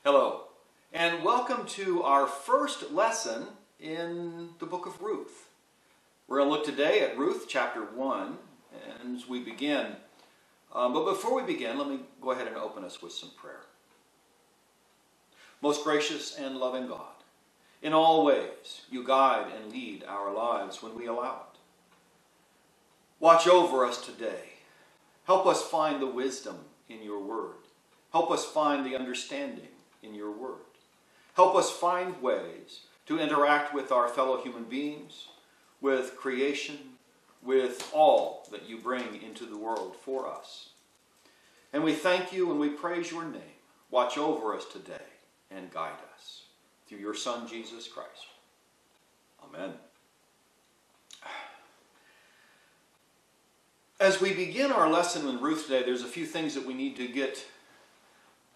Hello, and welcome to our first lesson in the book of Ruth. We're going to look today at Ruth chapter 1, and as we begin, but before we begin, let me go ahead and open us with some prayer. Most gracious and loving God, in all ways you guide and lead our lives when we allow it. Watch over us today. Help us find the wisdom in your word. Help us find the understanding in your word. Help us find ways to interact with our fellow human beings, with creation, with all that you bring into the world for us. And we thank you and we praise your name. Watch over us today and guide us. Through your Son, Jesus Christ. Amen. As we begin our lesson in Ruth today, there's a few things that we need to get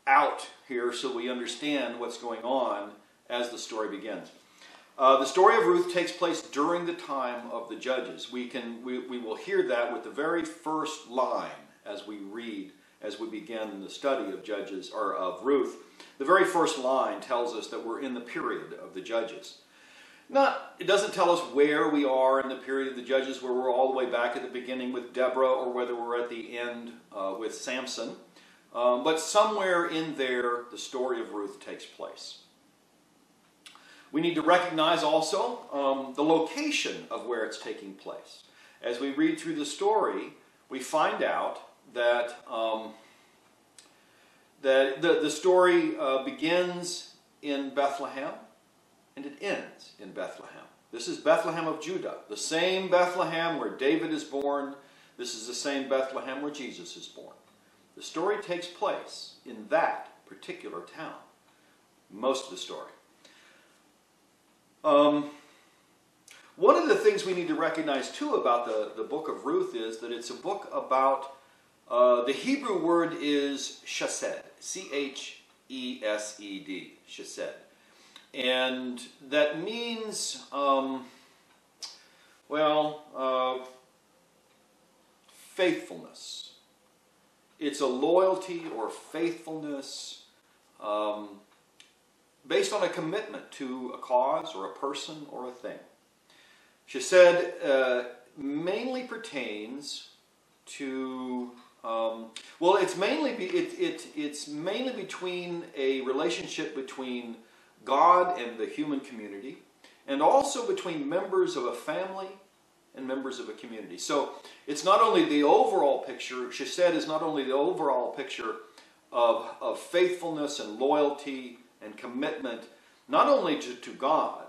out here so we understand what's going on as the story begins. The story of Ruth takes place during the time of the judges. We will hear that with the very first line as we read, as we begin the study of Judges or of Ruth. The very first line tells us that we're in the period of the judges. It doesn't tell us where we are in the period of the judges, where we're all the way back at the beginning with Deborah or whether we're at the end with Samson. But somewhere in there, the story of Ruth takes place. We need to recognize also the location of where it's taking place. As we read through the story, we find out that the story begins in Bethlehem and it ends in Bethlehem. This is Bethlehem of Judah, the same Bethlehem where David is born. This is the same Bethlehem where Jesus is born. The story takes place in that particular town, most of the story. One of the things we need to recognize too about the book of Ruth is that it's a book about, the Hebrew word is chesed, C-H-E-S-E-D, chesed. And that means, faithfulness. It's a loyalty or faithfulness based on a commitment to a cause or a person or a thing. Chesed mainly pertains to, it's mainly between a relationship between God and the human community, and also between members of a family and members of a community. So it's not only the overall picture, Chesed is not only the overall picture of faithfulness and loyalty and commitment, not only to God,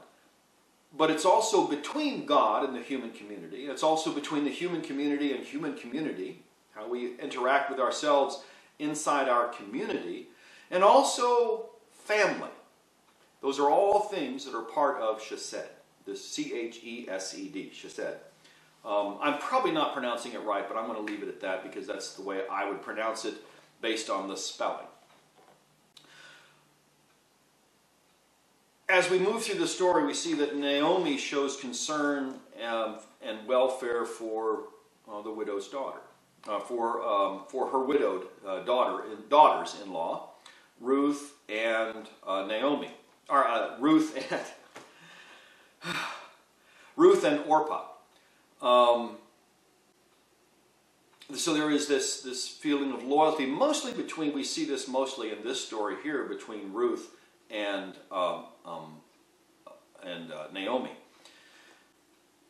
but it's also between God and the human community. It's also between the human community and human community, how we interact with ourselves inside our community, and also family. Those are all things that are part of Chesed, this C-H-E-S-E-D, Chesed. I'm probably not pronouncing it right, but I'm going to leave it at that because that's the way I would pronounce it based on the spelling. As we move through the story, we see that Naomi shows concern and welfare for the widow's daughter, for her widowed daughters-in-law, Ruth and Naomi, or Ruth and Orpah. So there is this feeling of loyalty, we see this mostly in this story here between Ruth and Naomi.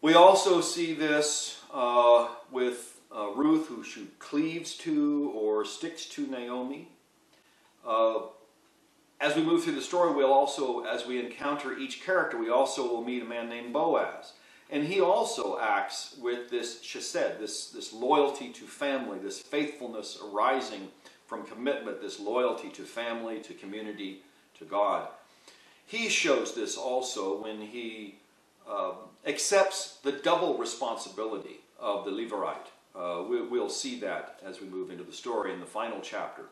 We also see this with Ruth, who she cleaves to or sticks to Naomi. As we move through the story, we'll also, as we encounter each character, we also will meet a man named Boaz. And he also acts with this chesed, this loyalty to family, this faithfulness arising from commitment, this loyalty to family, to community, to God. He shows this also when he accepts the double responsibility of the Levirate. We'll see that as we move into the story in the final chapter.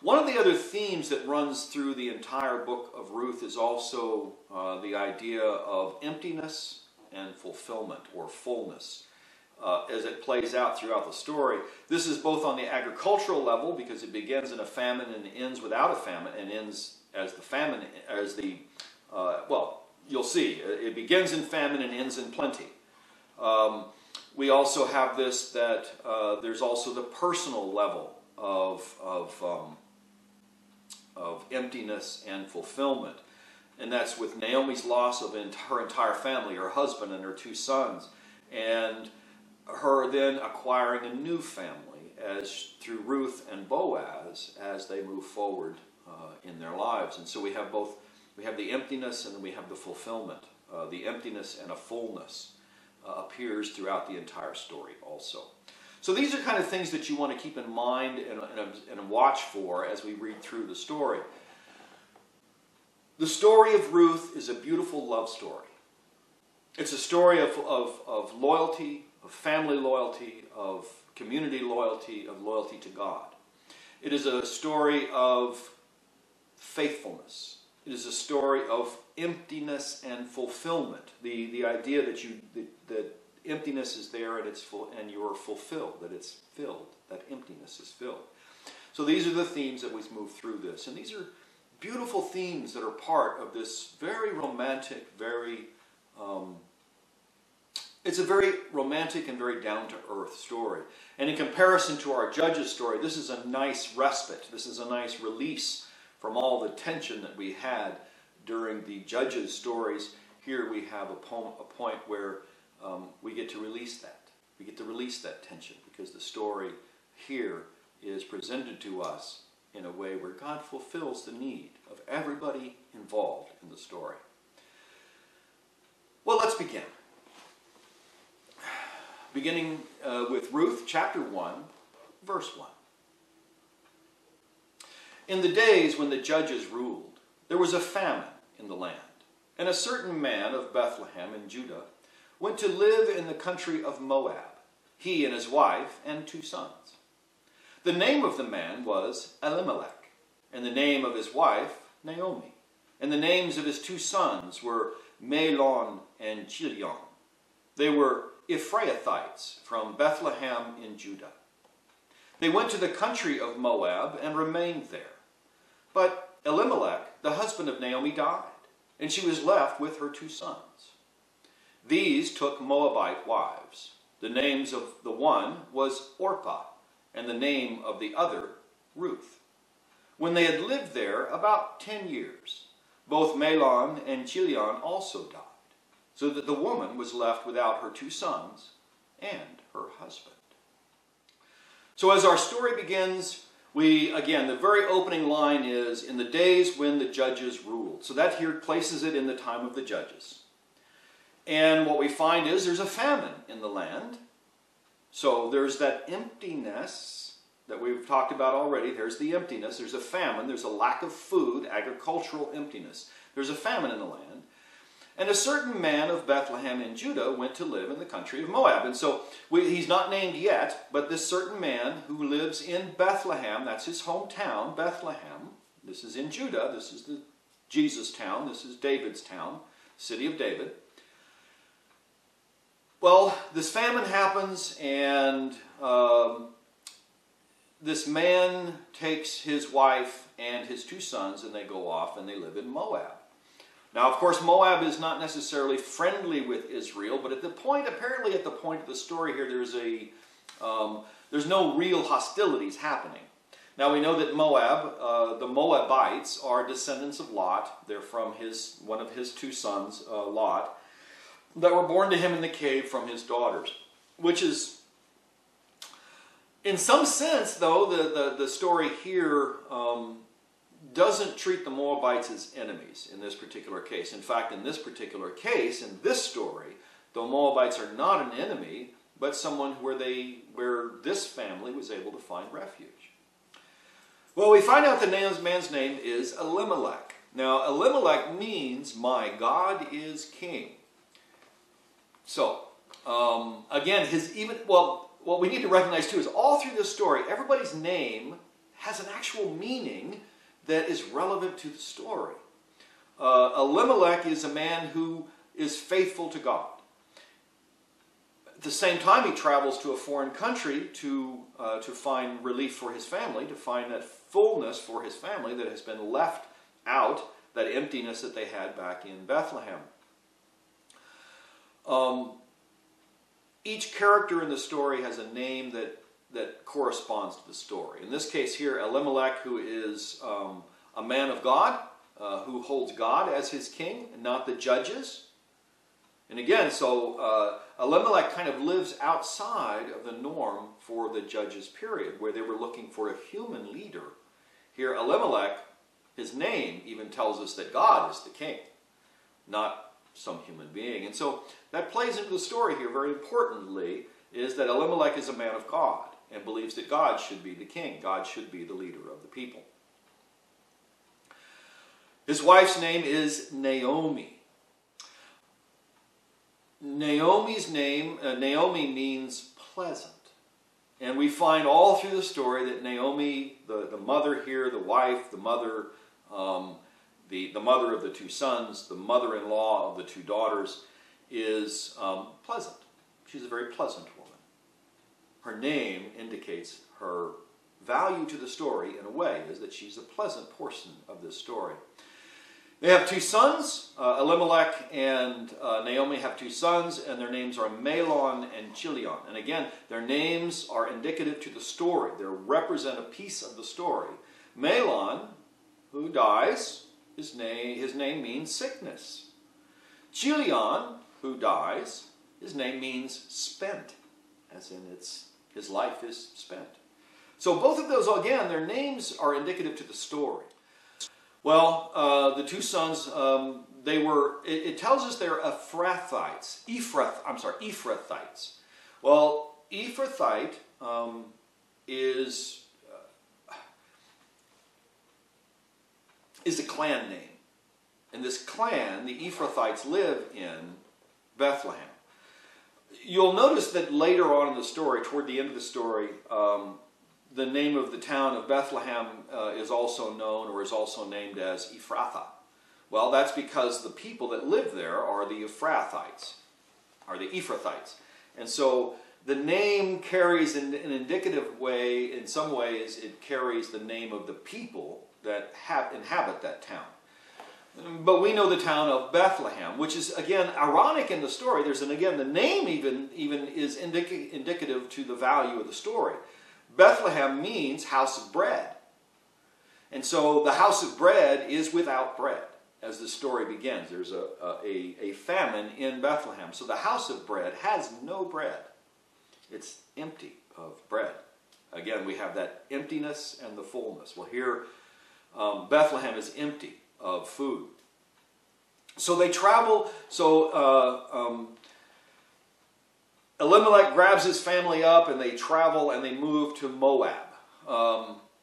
One of the other themes that runs through the entire book of Ruth is also the idea of emptiness and fulfillment or fullness. as it plays out throughout the story. This is both on the agricultural level, because it begins in a famine and ends without a famine, and ends as the famine, well, you'll see. It begins in famine and ends in plenty. We also have this, that there's also the personal level of emptiness and fulfillment. And that's with Naomi's loss of her entire family, her husband and her 2 sons, and her then acquiring a new family through Ruth and Boaz as they move forward in their lives. And so we have the emptiness and then we have the fulfillment. The emptiness and a fullness appears throughout the entire story also. So these are kind of things that you want to keep in mind and watch for as we read through the story. The story of Ruth is a beautiful love story. It's a story of loyalty, of family loyalty, of community loyalty, of loyalty to God. It is a story of faithfulness. It is a story of emptiness and fulfillment. The idea that emptiness is there and and you're fulfilled, that it's filled, that emptiness is filled. So these are the themes that we move through this. And these are beautiful themes that are part of this very romantic, it's a very romantic and very down-to-earth story. And in comparison to our Judges story, this is a nice respite. This is a nice release from all the tension that we had during the Judges stories. Here we have a point where we get to release that. We get to release that tension because the story here is presented to us in a way where God fulfills the need of everybody involved in the story. Well, let's begin. Beginning with Ruth, chapter 1, verse 1. In the days when the judges ruled, there was a famine in the land, and a certain man of Bethlehem in Judah went to live in the country of Moab, he and his wife and 2 sons. The name of the man was Elimelech, and the name of his wife Naomi, and the names of his 2 sons were Mahlon and Chilion. They were Ephraithites from Bethlehem in Judah. They went to the country of Moab and remained there. But Elimelech, the husband of Naomi, died, and she was left with her 2 sons. These took Moabite wives. The names of the one was Orpah, and the name of the other Ruth. When they had lived there about 10 years, both Mahlon and Chilion also died, so that the woman was left without her 2 sons and her husband. So as our story begins, again, the very opening line is, in the days when the judges ruled. So that here places it in the time of the judges. And what we find is there's a famine in the land. So there's that emptiness that we've talked about already. There's the emptiness. There's a famine. There's a lack of food, agricultural emptiness. There's a famine in the land. And a certain man of Bethlehem in Judah went to live in the country of Moab. And so he's not named yet, but this certain man who lives in Bethlehem, that's his hometown, Bethlehem. This is in Judah. This is the Jesus town. This is David's town, city of David. Well, this famine happens, and this man takes his wife and his 2 sons, and they go off and they live in Moab. Now, of course, Moab is not necessarily friendly with Israel, but apparently at the point of the story here, there's no real hostilities happening. Now, we know that Moab, the Moabites, are descendants of Lot. They're from one of his 2 sons, Lot, that were born to him in the cave from his daughters, which is, in some sense, though, the story here doesn't treat the Moabites as enemies in this particular case. In fact, in this particular case, in this story, the Moabites are not an enemy, but someone where this family was able to find refuge. Well, we find out the man's name is Elimelech. Now, Elimelech means, my God is king. So, again, what we need to recognize too is all through this story, everybody's name has an actual meaning that is relevant to the story. Elimelech is a man who is faithful to God. At the same time, he travels to a foreign country to find relief for his family, to find that fullness for his family that has been left out, that emptiness that they had back in Bethlehem. Each character in the story has a name that corresponds to the story. In this case here, Elimelech, who is a man of God, who holds God as his king, and not the judges. And again, so Elimelech kind of lives outside of the norm for the judges period, where they were looking for a human leader. Here, Elimelech, his name even tells us that God is the king, not some human being. And so that plays into the story here very importantly, is that Elimelech is a man of God and believes that God should be the king. God should be the leader of the people. His wife's name is Naomi. Naomi's name, Naomi means pleasant. And we find all through the story that Naomi, the mother here, the wife, the mother, the mother of the two sons, the mother-in-law of the two daughters, is pleasant. She's a very pleasant woman. Her name indicates her value to the story in a way, is that she's a pleasant portion of this story. They have two sons. Elimelech and Naomi have two sons, and their names are Mahlon and Chilion. And again, their names are indicative to the story. They represent a piece of the story. Mahlon, who dies, his name means sickness. Chilion, who dies, his name means spent, as in his life is spent. So both of those, again, their names are indicative to the story. Well, the two sons, it tells us they're Ephrathites. Ephrathites. Well, Ephrathite is a clan name. And this clan, the Ephrathites, live in Bethlehem. You'll notice that later on in the story, toward the end of the story, the name of the town of Bethlehem is also known, or is also named as Ephrathah. Well, that's because the people that live there are the Ephrathites, are the Ephrathites. And so the name carries in an indicative way, in some ways, it carries the name of the people that inhabit that town. But we know the town of Bethlehem, which is, again, ironic in the story. Again, the name even is indicative to the value of the story. Bethlehem means house of bread. And so the house of bread is without bread as the story begins. There's a famine in Bethlehem. So the house of bread has no bread. It's empty of bread. Again, we have that emptiness and the fullness. Well, here, Bethlehem is empty of food. So they travel. Elimelech grabs his family up and they travel and they move to Moab.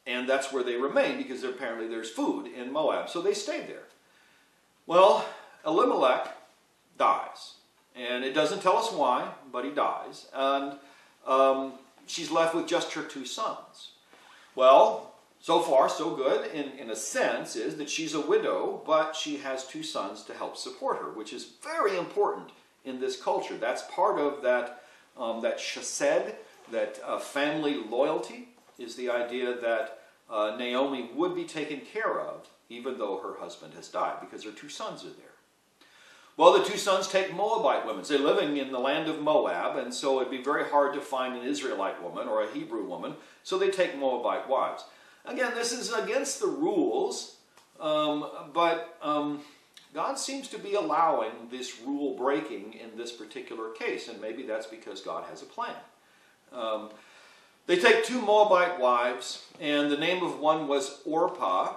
And that's where they remain because apparently there's food in Moab. So they stay there. Well, Elimelech dies. And it doesn't tell us why, but he dies. And she's left with just her two sons. Well, so far so good in a sense is that she's a widow, but she has two sons to help support her, which is very important in this culture. That's part of that chesed, that family loyalty, is the idea that Naomi would be taken care of even though her husband has died, because her two sons are there. Well, the two sons take Moabite women. They're living in the land of Moab, and so it'd be very hard to find an Israelite woman or a Hebrew woman, so they take Moabite wives. Again, this is against the rules, but God seems to be allowing this rule breaking in this particular case, and maybe that's because God has a plan. They take two Moabite wives, and the name of one was Orpah.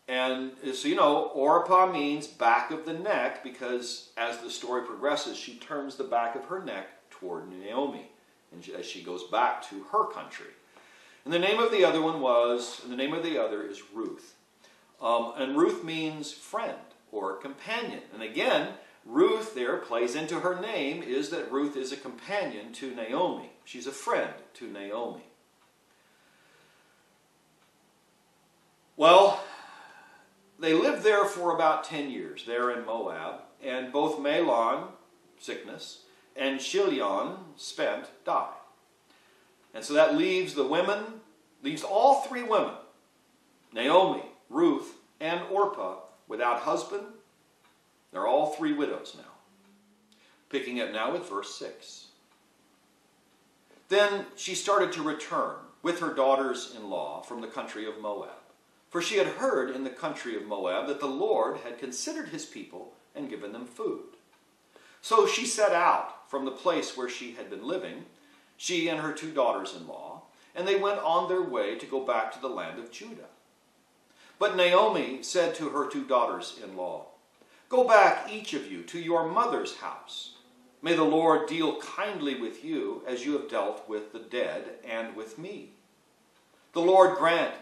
And so, you know, Orpah means back of the neck because as the story progresses, she turns the back of her neck toward Naomi and as she goes back to her country. And the name of the other is Ruth. And Ruth means friend or companion. And again, Ruth there plays into her name is that Ruth is a companion to Naomi. She's a friend to Naomi. Well, they lived there for about 10 years, there in Moab, and both Mahlon, sickness, and Chilion spent die. And so that leaves all three women, Naomi, Ruth, and Orpah, without husband. They're all three widows now. Picking up now with verse 6. Then she started to return with her daughters-in-law from the country of Moab. For she had heard in the country of Moab that the Lord had considered his people and given them food. So she set out from the place where she had been living, she and her two daughters-in-law, and they went on their way to go back to the land of Judah. But Naomi said to her two daughters-in-law, "Go back, each of you, to your mother's house. May the Lord deal kindly with you as you have dealt with the dead and with me. The Lord grant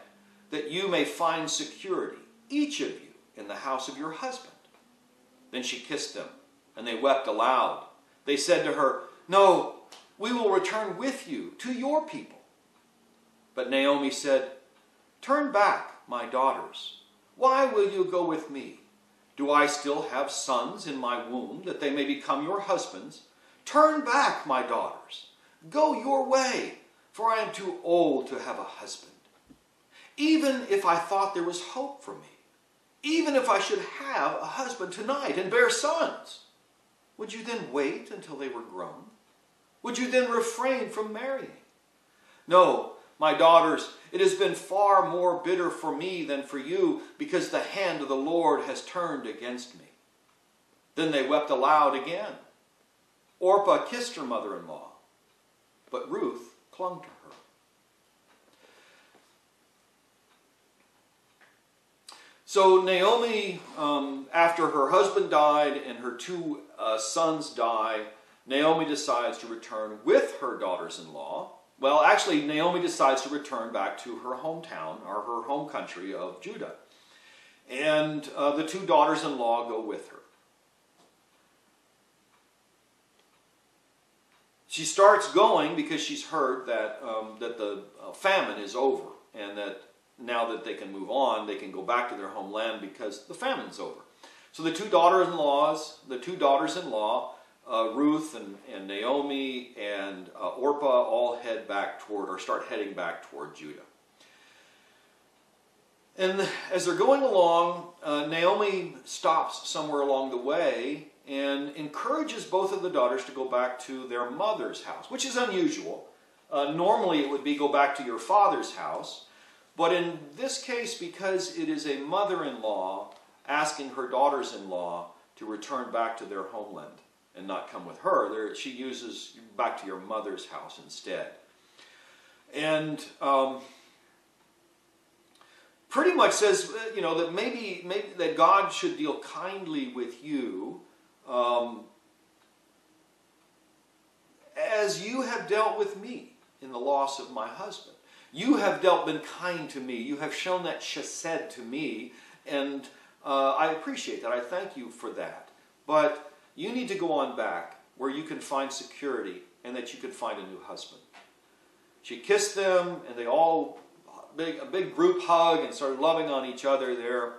that you may find security, each of you, in the house of your husband." Then she kissed them, and they wept aloud. They said to her, "No, we will return with you to your people." But Naomi said, "Turn back, my daughters. Why will you go with me? Do I still have sons in my womb, that they may become your husbands? Turn back, my daughters. Go your way, for I am too old to have a husband. Even if I thought there was hope for me, even if I should have a husband tonight and bear sons, would you then wait until they were grown? Would you then refrain from marrying? No, my daughters, it has been far more bitter for me than for you, because the hand of the Lord has turned against me." Then they wept aloud again. Orpah kissed her mother-in-law, but Ruth clung to her. So Naomi, after her husband died and her two sons die, Naomi decides to return with her daughters-in-law. Well, actually, Naomi decides to return back to her hometown, or her home country of Judah. And the two daughters-in-law go with her. She starts going because she's heard that, that the famine is over, and that now that they can move on, they can go back to their homeland because the famine's over. So the two daughters-in-law, Ruth and Naomi and Orpah, all start heading back toward Judah. And as they're going along, Naomi stops somewhere along the way and encourages both of the daughters to go back to their mother's house, which is unusual. Normally it would be go back to your father's house, but in this case, because it is a mother-in-law asking her daughters-in-law to return back to their homeland and not come with her, she uses back to your mother's house instead. And pretty much says, that maybe that God should deal kindly with you, as you have dealt with me in the loss of my husband. You have been kind to me. You have shown that chesed to me, and I appreciate that. I thank you for that. But you need to go on back where you can find security and that you can find a new husband. She kissed them, and they all, a big group hug, and started loving on each other there.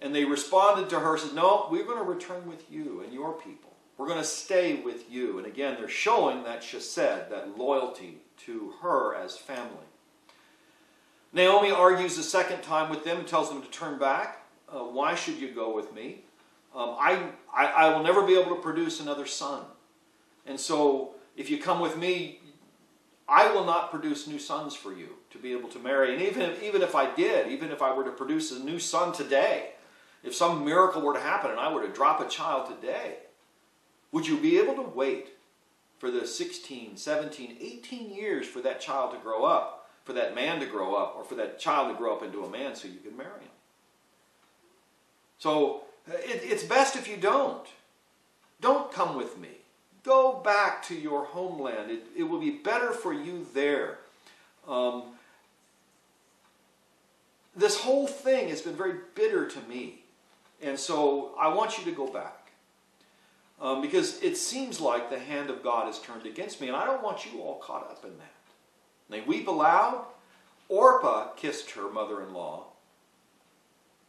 And they responded to her, said, "No, we're going to return with you and your people. We're going to stay with you." And again, they're showing that chesed, that loyalty to her as family. Naomi argues the second time with them and tells them to turn back. Why should you go with me? I will never be able to produce another son. And so if you come with me, I will not produce new sons for you to be able to marry. And even if I did, even if I were to produce a new son today, if some miracle were to happen and I were to drop a child today, would you be able to wait for the 16, 17, 18 years for that child to grow up, for that man to grow up, or for that child to grow up into a man so you can marry him? So it's best if you don't. Don't come with me. Go back to your homeland. It will be better for you there. This whole thing has been very bitter to me. And so I want you to go back. Because it seems like the hand of God has turned against me. And I don't want you all caught up in that. And they weep aloud. Orpah kissed her mother-in-law.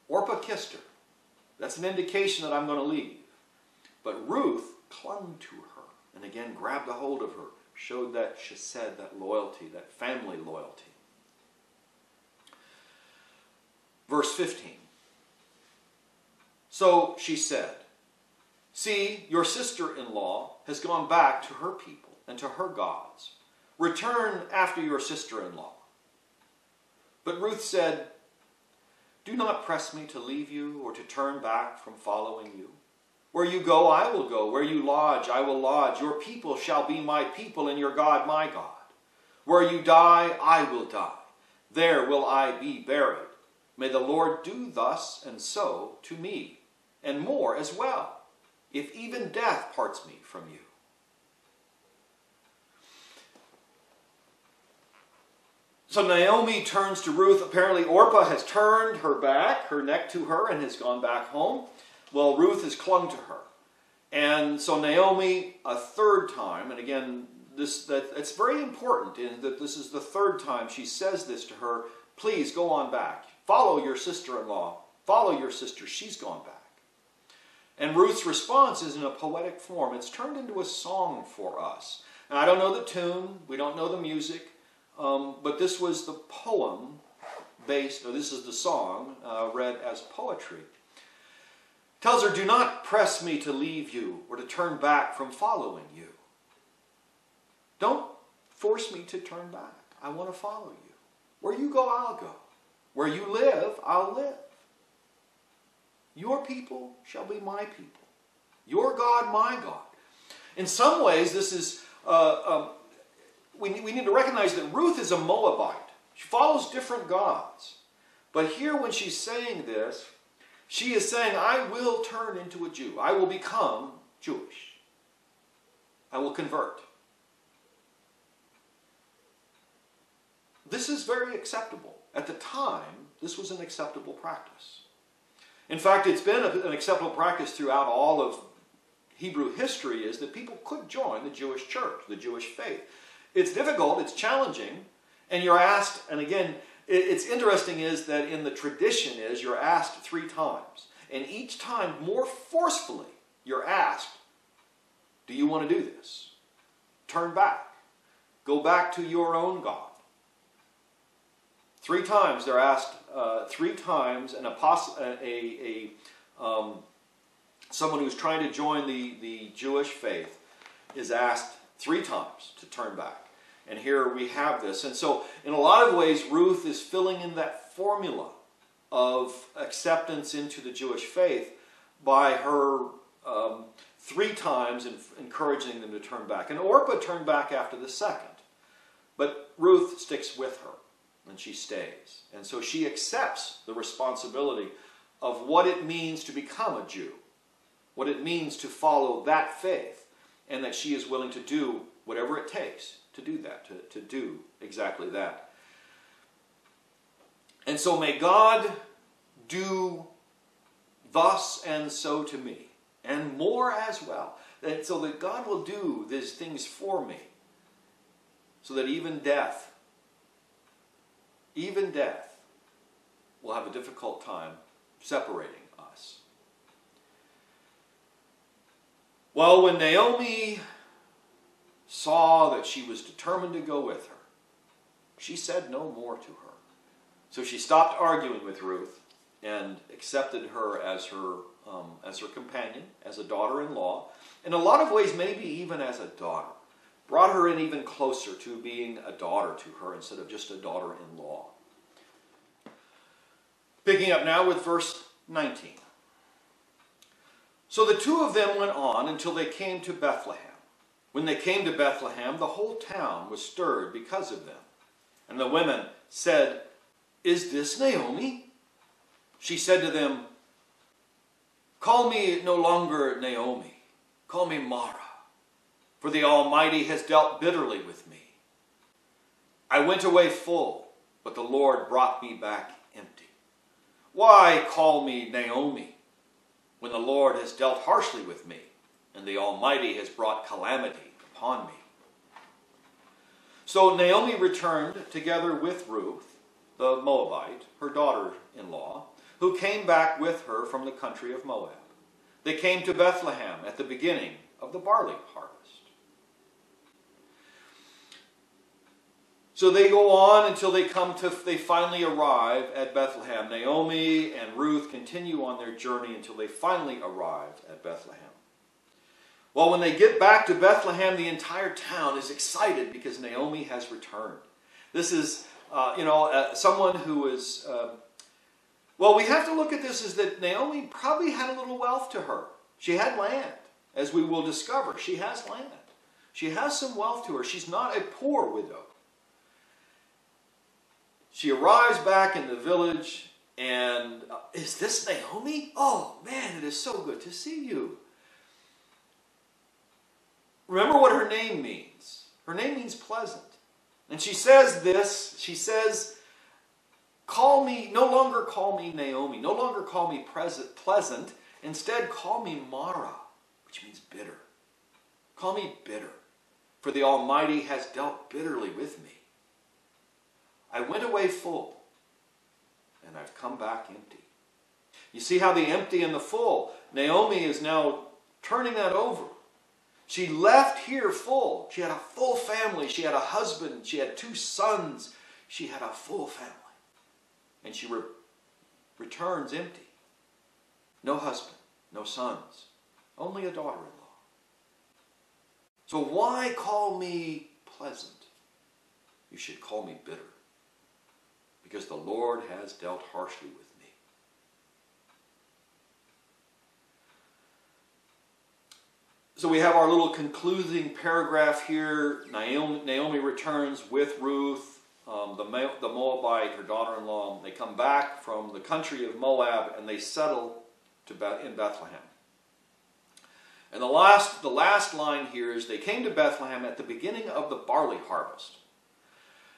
Orpah kissed her. That's an indication that I'm going to leave. But Ruth clung to her. and again grabbed a hold of her, showed that chesed, that loyalty, that family loyalty. Verse 15. So she said, "See, your sister-in-law has gone back to her people and to her gods. Return after your sister-in-law." But Ruth said, "Do not press me to leave you or to turn back from following you. Where you go, I will go. Where you lodge, I will lodge. Your people shall be my people and your God my God. Where you die, I will die. There will I be buried. May the Lord do thus and so to me, and more as well, if even death parts me from you." So Naomi turns to Ruth. Apparently Orpah has turned her back, her neck to her, and has gone back home. Well, Ruth has clung to her. And so Naomi, a third time, and again, it's very important in that this is the third time she says this to her, "Please go on back. Follow your sister-in-law. Follow your sister. She's gone back." And Ruth's response is in a poetic form. It's turned into a song for us. And I don't know the tune. We don't know the music. But this was the poem this is the song read as poetry. Tells her, "Do not press me to leave you or to turn back from following you. Don't force me to turn back. I want to follow you. Where you go, I'll go. Where you live, I'll live. Your people shall be my people. Your God, my God." In some ways, this is, we need to recognize that Ruth is a Moabite. She follows different gods. But here when she's saying this, she is saying, "I will turn into a Jew. I will become Jewish. I will convert." This is very acceptable. At the time, this was an acceptable practice. In fact, it's been an acceptable practice throughout all of Hebrew history is that people could join the Jewish church, the Jewish faith. It's difficult, it's challenging, and you're asked, and again, it's interesting is that in the tradition is you're asked 3 times. And each time, more forcefully, you're asked, do you want to do this? Turn back. Go back to your own God. 3 times they're asked, 3 times someone who's trying to join the Jewish faith is asked 3 times to turn back. And here we have this. And so in a lot of ways, Ruth is filling in that formula of acceptance into the Jewish faith by her 3 times encouraging them to turn back. And Orpah turned back after the second. But Ruth sticks with her. And she stays. And so she accepts the responsibility of what it means to become a Jew. What it means to follow that faith. And that she is willing to do whatever it takes to do that. To do exactly that. And so may God do thus and so to me. And more as well. And so that God will do these things for me. So that even death will have a difficult time separating us. Well, when Naomi saw that she was determined to go with her, she said no more to her. So she stopped arguing with Ruth and accepted her as her companion, as a daughter-in-law. In a lot of ways, maybe even as a daughter. Brought her in even closer to being a daughter to her instead of just a daughter-in-law. Picking up now with verse 19. So the 2 of them went on until they came to Bethlehem. When they came to Bethlehem, the whole town was stirred because of them. And the women said, "Is this Naomi?" She said to them, "Call me no longer Naomi. Call me Mara. For the Almighty has dealt bitterly with me. I went away full, but the Lord brought me back empty. Why call me Naomi, when the Lord has dealt harshly with me, and the Almighty has brought calamity upon me?" So Naomi returned together with Ruth, the Moabite, her daughter-in-law, who came back with her from the country of Moab. They came to Bethlehem at the beginning of the barley harvest. So they go on until they finally arrive at Bethlehem. Naomi and Ruth continue on their journey until they finally arrive at Bethlehem. Well, when they get back to Bethlehem, the entire town is excited because Naomi has returned. This is, someone who is... well, we have to look at this as that Naomi probably had a little wealth to her. She had land, as we will discover. She has land. She has some wealth to her. She's not a poor widow. She arrives back in the village, and is this Naomi? Oh, man, it is so good to see you. Remember what her name means. Her name means pleasant. And she says this, she says, no longer call me Naomi, no longer call me pleasant, instead call me Mara, which means bitter. Call me bitter, for the Almighty has dealt bitterly with me. I went away full, and I've come back empty. You see how the empty and the full, Naomi is now turning that over. She left here full. She had a full family. She had a husband. She had 2 sons. She had a full family. And she returns empty. No husband, no sons, only a daughter-in-law. So why call me pleasant? You should call me bitter, because the Lord has dealt harshly with me. So we have our little concluding paragraph here. Naomi returns with Ruth, the Moabite, her daughter-in-law. They come back from the country of Moab and they settle in Bethlehem. And the last line here is, they came to Bethlehem at the beginning of the barley harvest.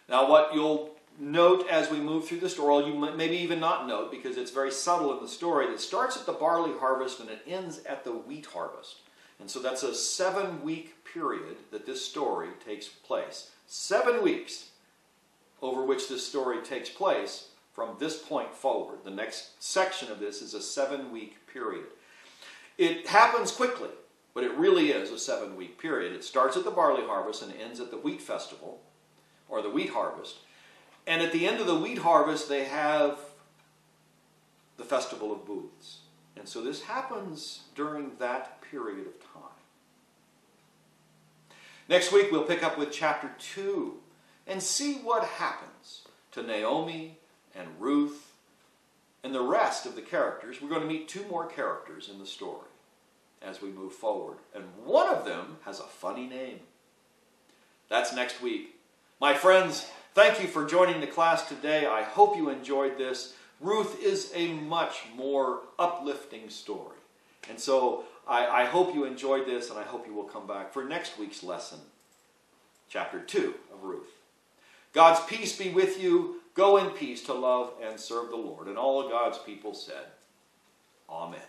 Now what you'll note as we move through the story, or you maybe even not note because it's very subtle in the story, it starts at the barley harvest and it ends at the wheat harvest. And so that's a 7-week period that this story takes place. 7 weeks over which this story takes place from this point forward. The next section of this is a 7-week period. It happens quickly, but it really is a 7-week period. It starts at the barley harvest and ends at the wheat festival, or the wheat harvest. And at the end of the wheat harvest, they have the Festival of Booths. And so this happens during that period of time. Next week, we'll pick up with chapter 2 and see what happens to Naomi and Ruth and the rest of the characters. We're going to meet 2 more characters in the story as we move forward. And one of them has a funny name. That's next week. My friends, thank you for joining the class today. I hope you enjoyed this. Ruth is a much more uplifting story. And so I hope you enjoyed this, and I hope you will come back for next week's lesson, chapter 2 of Ruth. God's peace be with you. Go in peace to love and serve the Lord. And all of God's people said, Amen.